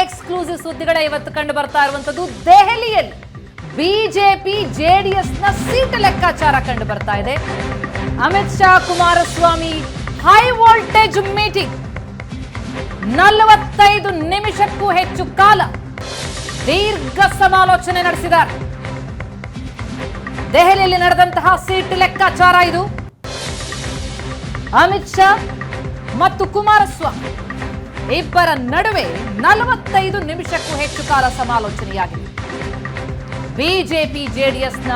Exclusive ಸುದ್ದಿಗಳೇ ಇವತ್ತು ಕಂಡು ಬರ್ತಾ ಇರುವಂತದ್ದು. ದೆಹಲಿಯಲ್ಲಿ ಬಿಜೆಪಿ ಜೆಡಿಎಸ್ನ ಸೀಟ್ ಲೆಕ್ಕಾಚಾರ ಕಂಡು ಬರ್ತಾ ಇದೆ. Amit Shah Kumaraswamy high voltage meeting 45 ನಿಮಿಷಕ್ಕೂ ಹೆಚ್ಚು ಕಾಲ ದೀರ್ಘ ಸಮಾಲೋಚನೆ ನಡೆಸಿದ್ದಾರೆ. ದೆಹಲಿಯಲ್ಲಿ ನಡೆದಂತಹ ಸೀಟ್ ಲೆಕ್ಕಾಚಾರ ಇದು. ಅಮಿತ್ ಶಾ ಮತ್ತು ಕುಮಾರಸ್ವಾಮಿ ಇಬ್ಬರ ನಡುವೆ 45 ನಿಮಿಷಕ್ಕೂ ಹೆಚ್ಚು ಕಾಲ ಸಮಾಲೋಚನೆಯಾಗಿದೆ. ಬಿಜೆಪಿ ಜೆಡಿಎಸ್ನ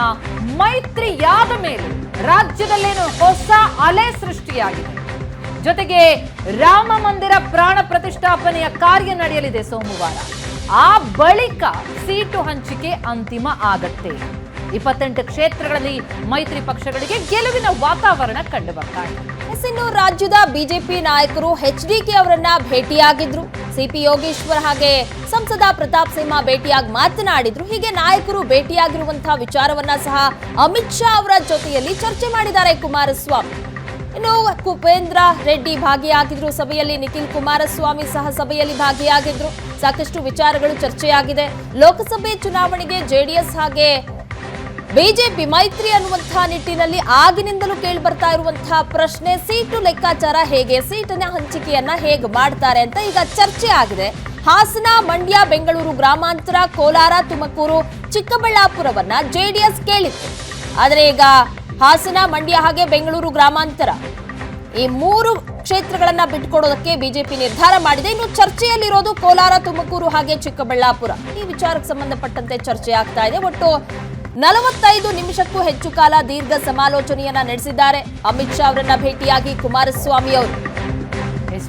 ಮೈತ್ರಿಯಾದ ಮೇಲೆ ರಾಜ್ಯದಲ್ಲೇನು ಹೊಸ ಅಲೆ ಸೃಷ್ಟಿಯಾಗಿದೆ. ಜೊತೆಗೆ ರಾಮ ಮಂದಿರ ಪ್ರಾಣ ಪ್ರತಿಷ್ಠಾಪನೆಯ ಕಾರ್ಯ ನಡೆಯಲಿದೆ ಸೋಮವಾರ. ಆ ಬಳಿಕ ಸೀಟು ಹಂಚಿಕೆ ಅಂತಿಮ ಆಗತ್ತೆ. 28 ಕ್ಷೇತ್ರಗಳಲ್ಲಿ ಮೈತ್ರಿ ಪಕ್ಷಗಳಿಗೆ ಗೆಲುವಿನ ವಾತಾವರಣ ಕಂಡು ಬರ್ತಾ ಇದೆ. ಇನ್ನು ರಾಜ್ಯದ ಬಿಜೆಪಿ ನಾಯಕರು ಎಚ್ಡಿಕೆ ಅವರನ್ನ ಭೇಟಿಯಾಗಿದ್ರು. ಸಿಪಿ ಯೋಗೇಶ್ವರ್ ಹಾಗೆ ಸಂಸದ ಪ್ರತಾಪ್ ಸಿಂಹ ಭೇಟಿಯಾಗಿ ಮಾತನಾಡಿದ್ರು. ಹೀಗೆ ನಾಯಕರು ಭೇಟಿಯಾಗಿರುವಂತಹ ವಿಚಾರವನ್ನ ಸಹ ಅಮಿತ್ ಶಾ ಅವರ ಜೊತೆಯಲ್ಲಿ ಚರ್ಚೆ ಮಾಡಿದ್ದಾರೆ ಕುಮಾರಸ್ವಾಮಿ. ಇನ್ನು ಕುಪೇಂದ್ರ ರೆಡ್ಡಿ ಭಾಗಿಯಾಗಿದ್ರು ಸಭೆಯಲ್ಲಿ. ನಿಖಿಲ್ ಕುಮಾರಸ್ವಾಮಿ ಸಹ ಸಭೆಯಲ್ಲಿ ಭಾಗಿಯಾಗಿದ್ರು. ಸಾಕಷ್ಟು ವಿಚಾರಗಳು ಚರ್ಚೆಯಾಗಿದೆ. ಲೋಕಸಭೆ ಚುನಾವಣೆಗೆ ಜೆಡಿಎಸ್ ಹಾಗೆ ಬಿಜೆಪಿ ಮೈತ್ರಿ ಅನ್ನುವಂತಹ ನಿಟ್ಟಿನಲ್ಲಿ ಆಗಿನಿಂದಲೂ ಕೇಳಿ ಬರ್ತಾ ಇರುವಂತಹ ಪ್ರಶ್ನೆ, ಸೀಟು ಲೆಕ್ಕಾಚಾರ ಹೇಗೆ, ಸೀಟಿನ ಹಂಚಿಕೆಯನ್ನ ಹೇಗೆ ಮಾಡ್ತಾರೆ ಅಂತ ಈಗ ಚರ್ಚೆ ಆಗಿದೆ. ಹಾಸನ, ಮಂಡ್ಯ, ಬೆಂಗಳೂರು ಗ್ರಾಮಾಂತರ, ಕೋಲಾರ, ತುಮಕೂರು, ಚಿಕ್ಕಬಳ್ಳಾಪುರವನ್ನ ಜೆಡಿಎಸ್ ಕೇಳಿತ್ತು. ಆದರೆ ಈಗ ಹಾಸನ, ಮಂಡ್ಯ ಹಾಗೆ ಬೆಂಗಳೂರು ಗ್ರಾಮಾಂತರ ಈ 3 ಕ್ಷೇತ್ರಗಳನ್ನ ಬಿಟ್ಕೊಡೋದಕ್ಕೆ ಬಿಜೆಪಿ ನಿರ್ಧಾರ ಮಾಡಿದೆ. ಇನ್ನು ಚರ್ಚೆಯಲ್ಲಿರೋದು ಕೋಲಾರ, ತುಮಕೂರು ಹಾಗೆ ಚಿಕ್ಕಬಳ್ಳಾಪುರ. ಈ ವಿಚಾರಕ್ಕೆ ಸಂಬಂಧಪಟ್ಟಂತೆ ಚರ್ಚೆ ಆಗ್ತಾ ಇದೆ. ಒಟ್ಟು 45 ನಿಮಿಷಕ್ಕೂ ಹೆಚ್ಚು ಕಾಲ ದೀರ್ಘ ಸಮಾಲೋಚನೆಯನ್ನ ನಡೆಸಿದ್ದಾರೆ ಅಮಿತ್ ಶಾ ಅವರನ್ನ ಭೇಟಿಯಾಗಿ ಕುಮಾರಸ್ವಾಮಿ ಅವರು.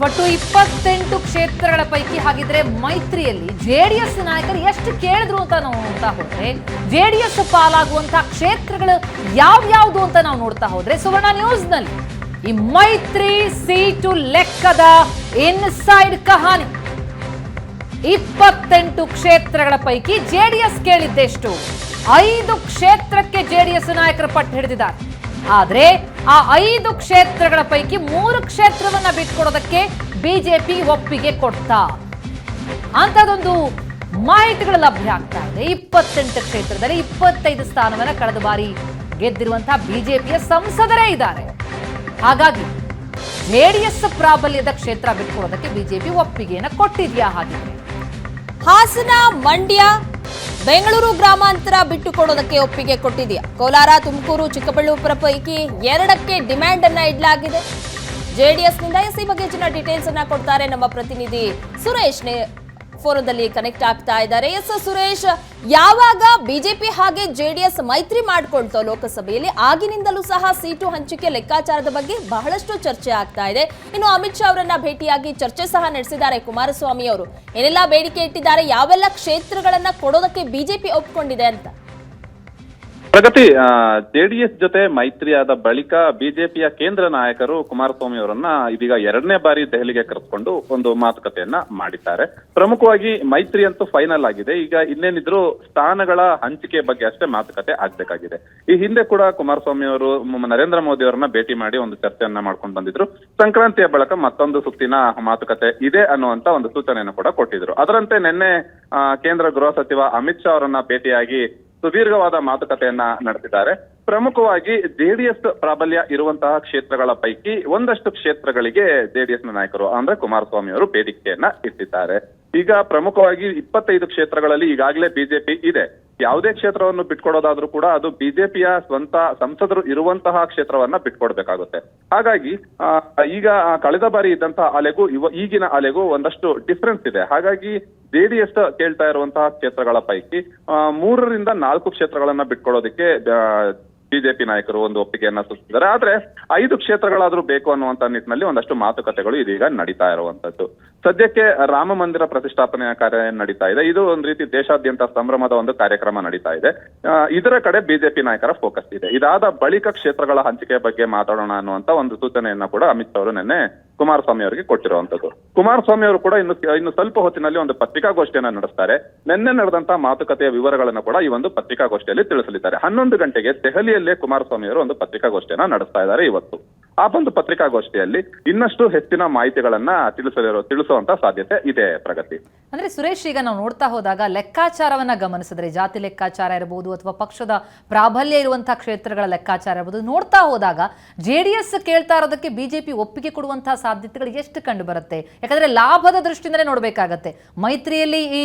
ಒಟ್ಟು 28 ಕ್ಷೇತ್ರಗಳ ಪೈಕಿ ಹಾಗಿದ್ರೆ ಮೈತ್ರಿಯಲ್ಲಿ ಜೆಡಿಎಸ್ ನಾಯಕರು ಎಷ್ಟು ಕೇಳಿದ್ರು ಅಂತ ನಾವು ನೋಡ್ತಾ ಹೋದ್ರೆ, ಜೆಡಿಎಸ್ ಪಾಲಾಗುವಂತಹ ಕ್ಷೇತ್ರಗಳು ಯಾವ್ಯಾವ್ದು ಅಂತ ನಾವು ನೋಡ್ತಾ ಹೋದ್ರೆ, ಸುವರ್ಣ ನ್ಯೂಸ್ ನಲ್ಲಿ ಈ ಮೈತ್ರಿ ಸೀಟು ಲೆಕ್ಕದ ಇನ್ಸೈಡ್ ಕಹಾನಿ. 28 ಕ್ಷೇತ್ರಗಳ ಪೈಕಿ ಜೆಡಿಎಸ್ ಕೇಳಿದ್ದೆಷ್ಟು? 5 ಕ್ಷೇತ್ರಕ್ಕೆ ಜೆಡಿಎಸ್ ನಾಯಕರು ಪಟ್ಟು ಹಿಡಿದಿದ್ದಾರೆ. ಆದ್ರೆ ಆ 5 ಕ್ಷೇತ್ರಗಳ ಪೈಕಿ 3 ಕ್ಷೇತ್ರವನ್ನ ಬಿಟ್ಕೊಡೋದಕ್ಕೆ ಬಿಜೆಪಿ ಒಪ್ಪಿಗೆ ಕೊಡ್ತಾ ಅಂತದೊಂದು ಮಾಹಿತಿಗಳು ಲಭ್ಯ ಆಗ್ತಾ ಇದೆ. 28 ಕ್ಷೇತ್ರದಲ್ಲಿ 25 ಸ್ಥಾನವನ್ನ ಕಳೆದ ಬಾರಿ ಗೆದ್ದಿರುವಂತಹ ಬಿಜೆಪಿಯ ಸಂಸದರೇ ಇದ್ದಾರೆ. ಹಾಗಾಗಿ ಜೆಡಿಎಸ್ ಪ್ರಾಬಲ್ಯದ ಕ್ಷೇತ್ರ ಬಿಟ್ಕೊಡೋದಕ್ಕೆ ಬಿಜೆಪಿ ಒಪ್ಪಿಗೆಯನ್ನ ಕೊಟ್ಟಿದ್ಯಾ? ಹಾಗಿದ್ರೆ ಹಾಸನ, ಮಂಡ್ಯ, ಬೆಂಗಳೂರು ಗ್ರಾಮಾಂತರ ಬಿಟ್ಟುಕೊಡೋದಕ್ಕೆ ಒಪ್ಪಿಗೆ ಕೊಟ್ಟಿದೆಯಾ? ಕೋಲಾರ, ತುಮಕೂರು, ಚಿಕ್ಕಬಳ್ಳಾಪುರ ಪೈಕಿ 2ಕ್ಕೆ ಡಿಮ್ಯಾಂಡ್ ಅನ್ನ ಇಡಲಾಗಿದೆ ಜೆಡಿಎಸ್ ನಿಂದ. ಈ ಬಗ್ಗೆ ಹೆಚ್ಚಿನ ಡೀಟೇಲ್ಸ್ ಅನ್ನ ಕೊಡ್ತಾರೆ ನಮ್ಮ ಪ್ರತಿನಿಧಿ ಸುರೇಶ್. ಫೋರದಲ್ಲಿ ಕನೆಕ್ಟ್ ಆಗ್ತಾ ಇದ್ದಾರೆ. ಎಸ್ ಸುರೇಶ್, ಯಾವಾಗ ಬಿಜೆಪಿ ಹಾಗೆ ಜೆಡಿಎಸ್ ಮೈತ್ರಿ ಮಾಡ್ಕೊಳ್ತೋ ಲೋಕಸಭೆಯಲ್ಲಿ, ಆಗಿನಿಂದಲೂ ಸಹ ಸೀಟು ಹಂಚಿಕೆ ಲೆಕ್ಕಾಚಾರದ ಬಗ್ಗೆ ಬಹಳಷ್ಟು ಚರ್ಚೆ ಆಗ್ತಾ ಇದೆ. ಇನ್ನು ಅಮಿತ್ ಶಾ ಅವರನ್ನ ಭೇಟಿಯಾಗಿ ಚರ್ಚೆ ಸಹ ನಡೆಸಿದ್ದಾರೆ ಕುಮಾರಸ್ವಾಮಿ ಅವರು. ಏನೆಲ್ಲ ಬೇಡಿಕೆ ಇಟ್ಟಿದ್ದಾರೆ, ಯಾವೆಲ್ಲ ಕ್ಷೇತ್ರಗಳನ್ನ ಕೊಡೋದಕ್ಕೆ ಬಿಜೆಪಿ ಒಪ್ಕೊಂಡಿದೆ ಅಂತ? ಪ್ರಗತಿ, ಜೆಡಿಎಸ್ ಜೊತೆ ಮೈತ್ರಿಯಾದ ಬಳಿಕ ಬಿಜೆಪಿಯ ಕೇಂದ್ರ ನಾಯಕರು ಕುಮಾರಸ್ವಾಮಿ ಅವರನ್ನ ಇದೀಗ 2ನೇ ಬಾರಿ ದೆಹಲಿಗೆ ಕರೆದುಕೊಂಡು ಒಂದು ಮಾತುಕತೆಯನ್ನ ಮಾಡಿದ್ದಾರೆ. ಪ್ರಮುಖವಾಗಿ ಮೈತ್ರಿ ಅಂತೂ ಫೈನಲ್ ಆಗಿದೆ. ಈಗ ಇನ್ನೇನಿದ್ರು ಸ್ಥಾನಗಳ ಹಂಚಿಕೆ ಬಗ್ಗೆ ಅಷ್ಟೇ ಮಾತುಕತೆ ಆಗ್ಬೇಕಾಗಿದೆ. ಈ ಹಿಂದೆ ಕೂಡ ಕುಮಾರಸ್ವಾಮಿ ಅವರು ನರೇಂದ್ರ ಮೋದಿ ಅವರನ್ನ ಭೇಟಿ ಮಾಡಿ ಒಂದು ಚರ್ಚೆಯನ್ನ ಮಾಡ್ಕೊಂಡು ಬಂದಿದ್ರು. ಸಂಕ್ರಾಂತಿಯ ಬಳಿಕ ಮತ್ತೊಂದು ಸುತ್ತಿನ ಮಾತುಕತೆ ಇದೆ ಅನ್ನುವಂತ ಒಂದು ಸೂಚನೆಯನ್ನು ಕೂಡ ಕೊಟ್ಟಿದ್ರು. ಅದರಂತೆ ನಿನ್ನೆ ಕೇಂದ್ರ ಗೃಹ ಸಚಿವ ಅಮಿತ್ ಶಾ ಅವರನ್ನ ಭೇಟಿಯಾಗಿ ಸುದೀರ್ಘವಾದ ಮಾತುಕತೆಯನ್ನ ನಡೆಸಿದ್ದಾರೆ. ಪ್ರಮುಖವಾಗಿ ಜೆಡಿಎಸ್ ಪ್ರಾಬಲ್ಯ ಇರುವಂತಹ ಕ್ಷೇತ್ರಗಳ ಪೈಕಿ ಒಂದಷ್ಟು ಕ್ಷೇತ್ರಗಳಿಗೆ ಜೆಡಿಎಸ್ ನಾಯಕರು ಅಂದ್ರೆ ಕುಮಾರಸ್ವಾಮಿ ಅವರು ಬೇಡಿಕೆಯನ್ನ ಇಟ್ಟಿದ್ದಾರೆ. ಈಗ ಪ್ರಮುಖವಾಗಿ 25 ಕ್ಷೇತ್ರಗಳಲ್ಲಿ ಈಗಾಗಲೇ ಬಿಜೆಪಿ ಇದೆ. ಯಾವುದೇ ಕ್ಷೇತ್ರವನ್ನು ಬಿಟ್ಕೊಡೋದಾದ್ರೂ ಕೂಡ ಅದು ಬಿಜೆಪಿಯ ಸ್ವಂತ ಸಂಸದರು ಇರುವಂತಹ ಕ್ಷೇತ್ರವನ್ನ ಬಿಟ್ಕೊಡ್ಬೇಕಾಗುತ್ತೆ. ಹಾಗಾಗಿ ಈಗ ಕಳೆದ ಬಾರಿ ಇದ್ದಂತಹ ಅಲೆಗೂ ಈಗಿನ ಅಲೆಗೂ ಒಂದಷ್ಟು ಡಿಫರೆನ್ಸ್ ಇದೆ. ಹಾಗಾಗಿ ಜೆಡಿಎಸ್ ಕೇಳ್ತಾ ಇರುವಂತಹ ಕ್ಷೇತ್ರಗಳ ಪೈಕಿ 3 ರಿಂದ 4 ಕ್ಷೇತ್ರಗಳನ್ನ ಬಿಟ್ಕೊಡೋದಕ್ಕೆ ಬಿಜೆಪಿ ನಾಯಕರು ಒಂದು ಒಪ್ಪಿಗೆಯನ್ನ ಸೂಚಿಸಿದ್ದಾರೆ. ಆದ್ರೆ 5 ಕ್ಷೇತ್ರಗಳಾದ್ರೂ ಬೇಕು ಅನ್ನುವಂತ ನಿಟ್ಟಿನಲ್ಲಿ ಒಂದಷ್ಟು ಮಾತುಕತೆಗಳು ಇದೀಗ ನಡೀತಾ ಇರುವಂತದ್ದು. ಸದ್ಯಕ್ಕೆ ರಾಮ ಮಂದಿರ ಪ್ರತಿಷ್ಠಾಪನೆಯ ಕಾರ್ಯ ನಡೀತಾ ಇದೆ. ಇದು ಒಂದು ರೀತಿ ದೇಶಾದ್ಯಂತ ಸಂಭ್ರಮದ ಒಂದು ಕಾರ್ಯಕ್ರಮ ನಡೀತಾ ಇದೆ. ಇದರ ಕಡೆ ಬಿಜೆಪಿ ನಾಯಕರ ಫೋಕಸ್ ಇದೆ. ಇದಾದ ಬಳಿಕ ಕ್ಷೇತ್ರಗಳ ಹಂಚಿಕೆ ಬಗ್ಗೆ ಮಾತಾಡೋಣ ಅನ್ನುವಂತ ಒಂದು ಸೂಚನೆಯನ್ನ ಕೂಡ ಅಮಿತ್ ಶಾ ಅವರು ನಿನ್ನೆ ಕುಮಾರಸ್ವಾಮಿ ಅವರಿಗೆ ಕೊಟ್ಟಿರುವಂತದ್ದು. ಕುಮಾರಸ್ವಾಮಿ ಅವರು ಕೂಡ ಇನ್ನು ಸ್ವಲ್ಪ ಹೊತ್ತಿನಲ್ಲಿ ಒಂದು ಪತ್ರಿಕಾಗೋಷ್ಠಿಯನ್ನ ನಡೆಸ್ತಾರೆ. ನಿನ್ನೆ ನಡೆದಂತಹ ಮಾತುಕತೆಯ ವಿವರಗಳನ್ನು ಕೂಡ ಈ ಒಂದು ಪತ್ರಿಕಾಗೋಷ್ಠಿಯಲ್ಲಿ ತಿಳಿಸಲಿದ್ದಾರೆ. 11 ಗಂಟೆಗೆ ದೆಹಲಿಯಲ್ಲೇ ಕುಮಾರಸ್ವಾಮಿ ಅವರು ಒಂದು ಪತ್ರಿಕಾಗೋಷ್ಠಿಯನ್ನ ನಡೆಸ್ತಾ ಇದ್ದಾರೆ ಇವತ್ತು. ಆ ಒಂದು ಪತ್ರಿಕಾಗೋಷ್ಠಿಯಲ್ಲಿ ಇನ್ನಷ್ಟು ಹೆಚ್ಚಿನ ಮಾಹಿತಿಗಳನ್ನ ತಿಳಿಸುವಂತ ಸಾಧ್ಯತೆ ಇದೆ. ಪ್ರಗತಿ. ಅಂದ್ರೆ ಸುರೇಶ್, ಈಗ ನಾವು ನೋಡ್ತಾ ಹೋದಾಗ ಲೆಕ್ಕಾಚಾರವನ್ನ ಗಮನಿಸಿದ್ರೆ, ಜಾತಿ ಲೆಕ್ಕಾಚಾರ ಇರಬಹುದು ಅಥವಾ ಪಕ್ಷದ ಪ್ರಾಬಲ್ಯ ಇರುವಂತಹ ಕ್ಷೇತ್ರಗಳ ಲೆಕ್ಕಾಚಾರ ಇರಬಹುದು, ನೋಡ್ತಾ ಹೋದಾಗ JDS ಕೇಳ್ತಾ ಇರೋದಕ್ಕೆ ಬಿಜೆಪಿ ಒಪ್ಪಿಗೆ ಕೊಡುವಂತಹ ಸಾಧ್ಯತೆಗಳು ಎಷ್ಟು ಕಂಡು ಬರುತ್ತೆ? ಯಾಕಂದ್ರೆ ಲಾಭದ ದೃಷ್ಟಿಯಿಂದಲೇ ನೋಡ್ಬೇಕಾಗತ್ತೆ. ಮೈತ್ರಿಯಲ್ಲಿ ಈ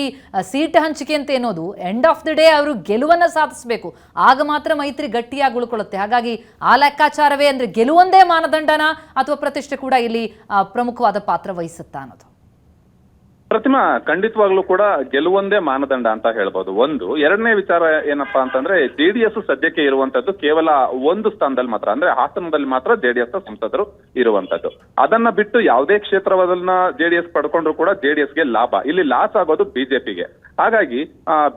ಸೀಟ್ ಹಂಚಿಕೆ ಅಂತ ಏನೋದು ಎಂಡ್ ಆಫ್ ದಿ ಡೇ ಅವರು ಗೆಲುವನ್ನ ಸಾಧಿಸಬೇಕು, ಆಗ ಮಾತ್ರ ಮೈತ್ರಿ ಗಟ್ಟಿಯಾಗಿ ಉಳ್ಕೊಳ್ಳುತ್ತೆ. ಹಾಗಾಗಿ ಆ ಲೆಕ್ಕಾಚಾರವೇ ಅಂದ್ರೆ ಗೆಲುವೊಂದೇ ಮಾನದಂಡನ ಅಥವಾ ಪ್ರತಿಷ್ಠೆ ಕೂಡ ಇಲ್ಲಿ ಪ್ರಮುಖವಾದ ಪಾತ್ರ ವಹಿಸುತ್ತಾ ಅನ್ನೋದು? ಪ್ರತಿಮಾ, ಖಂಡಿತವಾಗ್ಲೂ ಕೂಡ ಗೆಲುವೊಂದೇ ಮಾನದಂಡ ಅಂತ ಹೇಳ್ಬೋದು. ಒಂದು. ಎರಡನೇ ವಿಚಾರ ಏನಪ್ಪಾ ಅಂತಂದ್ರೆ, JDS ಸದ್ಯಕ್ಕೆ ಇರುವಂತದ್ದು ಕೇವಲ ಒಂದು ಸ್ಥಾನದಲ್ಲಿ ಮಾತ್ರ, ಅಂದ್ರೆ ಹಾಸನದಲ್ಲಿ ಮಾತ್ರ JDS ಸಂಸದರು ಇರುವಂತದ್ದು. ಅದನ್ನ ಬಿಟ್ಟು ಯಾವುದೇ ಕ್ಷೇತ್ರವನ್ನ JDS ಪಡ್ಕೊಂಡ್ರು ಕೂಡ JDSಗೆ ಲಾಭ, ಇಲ್ಲಿ ಲಾಸ್ ಆಗೋದು ಬಿಜೆಪಿಗೆ. ಹಾಗಾಗಿ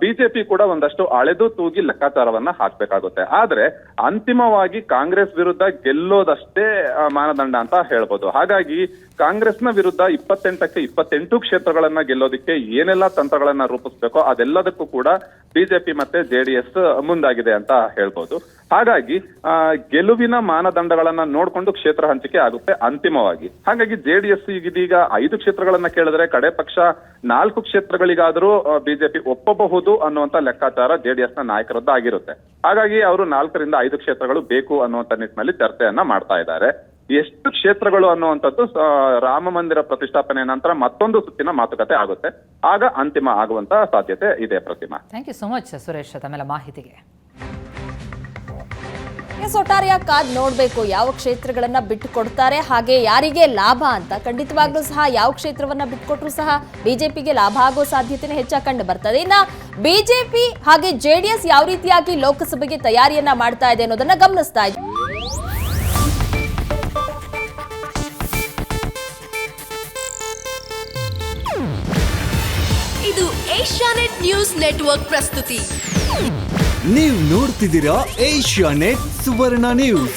ಬಿಜೆಪಿ ಕೂಡ ಒಂದಷ್ಟು ಅಳೆದು ತೂಗಿ ಲೆಕ್ಕಾಚಾರವನ್ನ ಹಾಕ್ಬೇಕಾಗುತ್ತೆ. ಆದ್ರೆ ಅಂತಿಮವಾಗಿ ಕಾಂಗ್ರೆಸ್ ವಿರುದ್ಧ ಗೆಲ್ಲೋದಷ್ಟೇ ಮಾನದಂಡ ಅಂತ ಹೇಳ್ಬೋದು. ಹಾಗಾಗಿ ಕಾಂಗ್ರೆಸ್ನ ವಿರುದ್ಧ 28ಕ್ಕೆ 28 ಕ್ಷೇತ್ರಗಳನ್ನ ಗೆಲ್ಲೋದಕ್ಕೆ ಏನೆಲ್ಲ ತಂತ್ರಗಳನ್ನ ರೂಪಿಸ್ಬೇಕೋ ಅದೆಲ್ಲದಕ್ಕೂ ಕೂಡ ಬಿಜೆಪಿ ಮತ್ತೆ JDS ಮುಂದಾಗಿದೆ ಅಂತ ಹೇಳ್ಬೋದು. ಹಾಗಾಗಿ ಗೆಲುವಿನ ಮಾನದಂಡಗಳನ್ನ ನೋಡ್ಕೊಂಡು ಕ್ಷೇತ್ರ ಹಂಚಿಕೆ ಆಗುತ್ತೆ ಅಂತಿಮವಾಗಿ. ಹಾಗಾಗಿ JDS ಇದೀಗ 5 ಕ್ಷೇತ್ರಗಳನ್ನ ಕೇಳಿದ್ರೆ ಕಡೆ ಪಕ್ಷ 4 ಕ್ಷೇತ್ರಗಳಿಗಾದ್ರೂ ಬಿಜೆಪಿ ಒಪ್ಪಬಹುದು ಅನ್ನುವಂತ ಲೆಕ್ಕಾಚಾರ JDS ನ ನಾಯಕರದ್ದು ಆಗಿರುತ್ತೆ. ಹಾಗಾಗಿ ಅವರು 4ರಿಂದ 5 ಕ್ಷೇತ್ರಗಳು ಬೇಕು ಅನ್ನುವಂತ ನಿಟ್ಟಿನಲ್ಲಿ ಚರ್ಚೆಯನ್ನ ಮಾಡ್ತಾ ಇದ್ದಾರೆ. ಎಷ್ಟು ಕ್ಷೇತ್ರಗಳು ಅನ್ನುವಂಥದ್ದು ರಾಮ ಮಂದಿರ ಪ್ರತಿಷ್ಠಾಪನೆ ನಂತರ ಮತ್ತೊಂದು ಸುತ್ತಿನ ಮಾತುಕತೆ ಆಗುತ್ತೆ, ಆಗ ಅಂತಿಮ ಆಗುವಂತ ಸಾಧ್ಯತೆ ಇದೆ. Pratima, thank you so much Suresh ತಮ್ಮೆಲ್ಲ ಮಾಹಿತಿಗೆ. ಒಟ್ಟಾರೆಯಾಗಿ ಕಾದ್ ನೋಡ್ಬೇಕು ಯಾವ ಕ್ಷೇತ್ರಗಳನ್ನ ಬಿಟ್ಟು ಕೊಡ್ತಾರೆ, ಹಾಗೆ ಯಾರಿಗೆ ಲಾಭ ಅಂತ. ಖಂಡಿತವಾಗ್ಲೂ ಸಹ ಯಾವ ಕ್ಷೇತ್ರವನ್ನ ಬಿಟ್ಕೊಟ್ರು ಸಹ ಬಿಜೆಪಿಗೆ ಲಾಭ ಆಗೋ ಸಾಧ್ಯತೆನೇ ಹೆಚ್ಚಾಗಿ ಕಂಡು ಬರ್ತದೆ. ಇನ್ನ ಬಿಜೆಪಿ ಹಾಗೆ JDS ಯಾವ ರೀತಿಯಾಗಿ ಲೋಕಸಭೆಗೆ ತಯಾರಿಯನ್ನ ಮಾಡ್ತಾ ಇದೆ ಅನ್ನೋದನ್ನ ಗಮನಿಸ್ತಾ ಇದೆ. ಇದು ಏಷ್ಯಾನೆಟ್ ನ್ಯೂಸ್ ನೆಟ್ವರ್ಕ್ ಪ್ರಸ್ತುತಿ. ನೀವು ನೋಡ್ತಿದ್ದೀರಾ ಏಷ್ಯಾನೆಟ್ ಸುವರ್ಣ ನ್ಯೂಸ್.